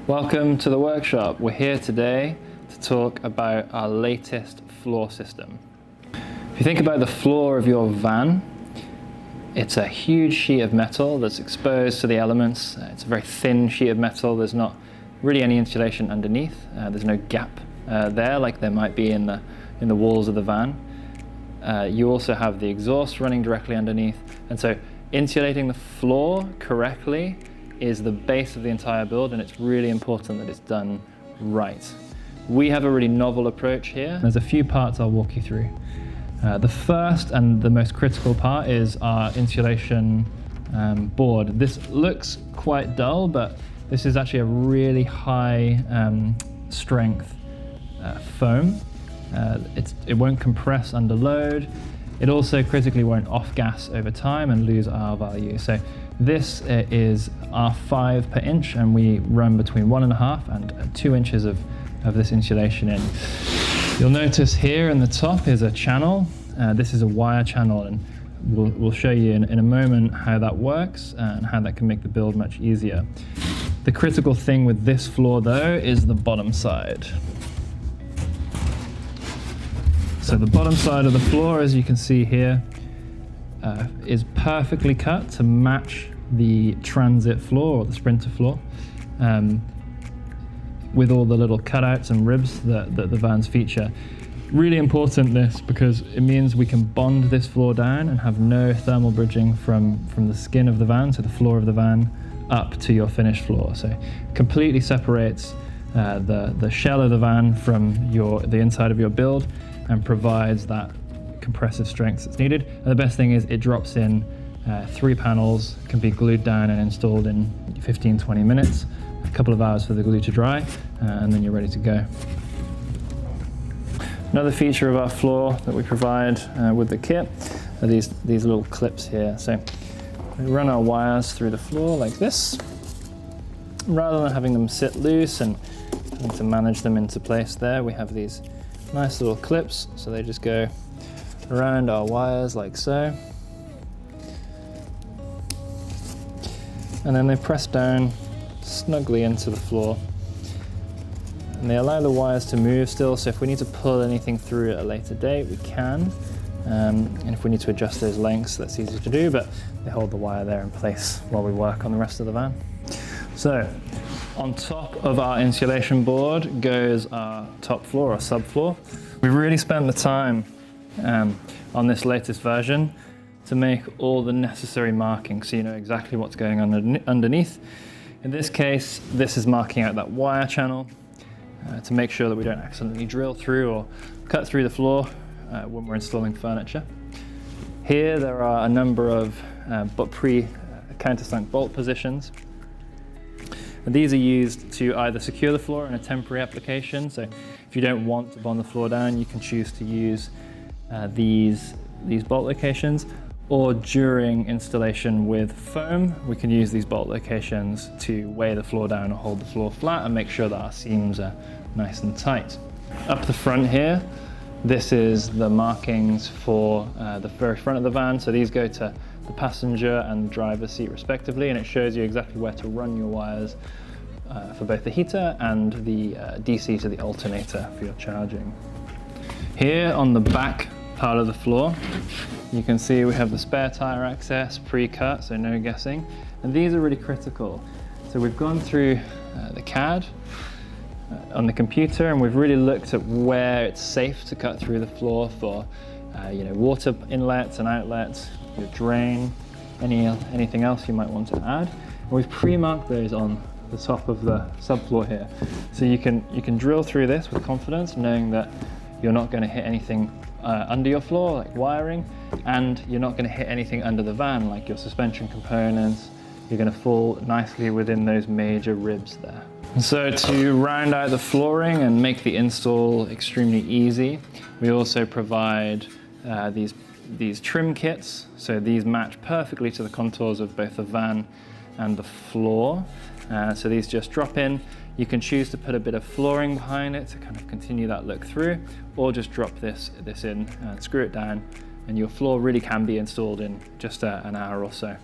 Welcome to the workshop. We're here today to talk about our latest floor system. If you think about the floor of your van, it's a huge sheet of metal that's exposed to the elements. It's a very thin sheet of metal. There's not really any insulation underneath. There's no gap there like there might be in the walls of the van. You also have the exhaust running directly underneath. And so insulating the floor correctly is the base of the entire build, and it's really important that it's done right. We have a really novel approach here. There's a few parts I'll walk you through. The first and the most critical part is our insulation board. This looks quite dull, but this is actually a really high strength foam. It won't compress under load. It also critically won't off-gas over time and lose R value. So this is R5 per inch, and we run between 1.5 and 2 inches of this insulation in. You'll notice here in the top is a channel. This is a wire channel, and we'll show you in a moment how that works and how that can make the build much easier. The critical thing with this floor though is the bottom side. So the bottom side of the floor, as you can see here, is perfectly cut to match the transit floor or the sprinter floor, with all the little cutouts and ribs that the vans feature. Really important this, because it means we can bond this floor down and have no thermal bridging from the skin of the van, so the floor of the van, up to your finished floor. So completely separates the shell of the van from the inside of your build, and provides that compressive strength that's needed. And the best thing is it drops in 3 panels, can be glued down and installed in 15-20 minutes, a couple of hours for the glue to dry, and then you're ready to go. Another feature of our floor that we provide with the kit are these little clips here. So we run our wires through the floor like this. Rather than having them sit loose and having to manage them into place there, we have these nice little clips, so they just go around our wires like so. And then they press down snugly into the floor. And they allow the wires to move still, so if we need to pull anything through at a later date, we can. And if we need to adjust those lengths, that's easy to do, but they hold the wire there in place while we work on the rest of the van. So, on top of our insulation board goes our top floor or subfloor. We've really spent the time on this latest version to make all the necessary markings so you know exactly what's going on underneath. In this case, this is marking out that wire channel to make sure that we don't accidentally drill through or cut through the floor when we're installing furniture. Here there are a number of pre-countersunk bolt positions. And these are used to either secure the floor in a temporary application. So if you don't want to bond the floor down, you can choose to use these bolt locations, or during installation with foam, we can use these bolt locations to weigh the floor down or hold the floor flat and make sure that our seams are nice and tight. Up the front here, this is the markings for the very front of the van. So these go to the passenger and driver's seat respectively, and it shows you exactly where to run your wires for both the heater and the DC to the alternator for your charging. Here on the back part of the floor, you can see we have the spare tire access pre-cut, so no guessing, and these are really critical. So we've gone through the CAD on the computer, and we've really looked at where it's safe to cut through the floor for water inlets and outlets, your drain, anything else you might want to add. And we've pre-marked those on the top of the subfloor here. So you can drill through this with confidence, knowing that you're not going to hit anything under your floor, like wiring, and you're not going to hit anything under the van, like your suspension components. You're going to fall nicely within those major ribs there. And so to round out the flooring and make the install extremely easy, we also provide these trim kits. So these match perfectly to the contours of both the van and the floor. So these just drop in. You can choose to put a bit of flooring behind it to kind of continue that look through, or just drop this in and screw it down, and your floor really can be installed in just an hour or so.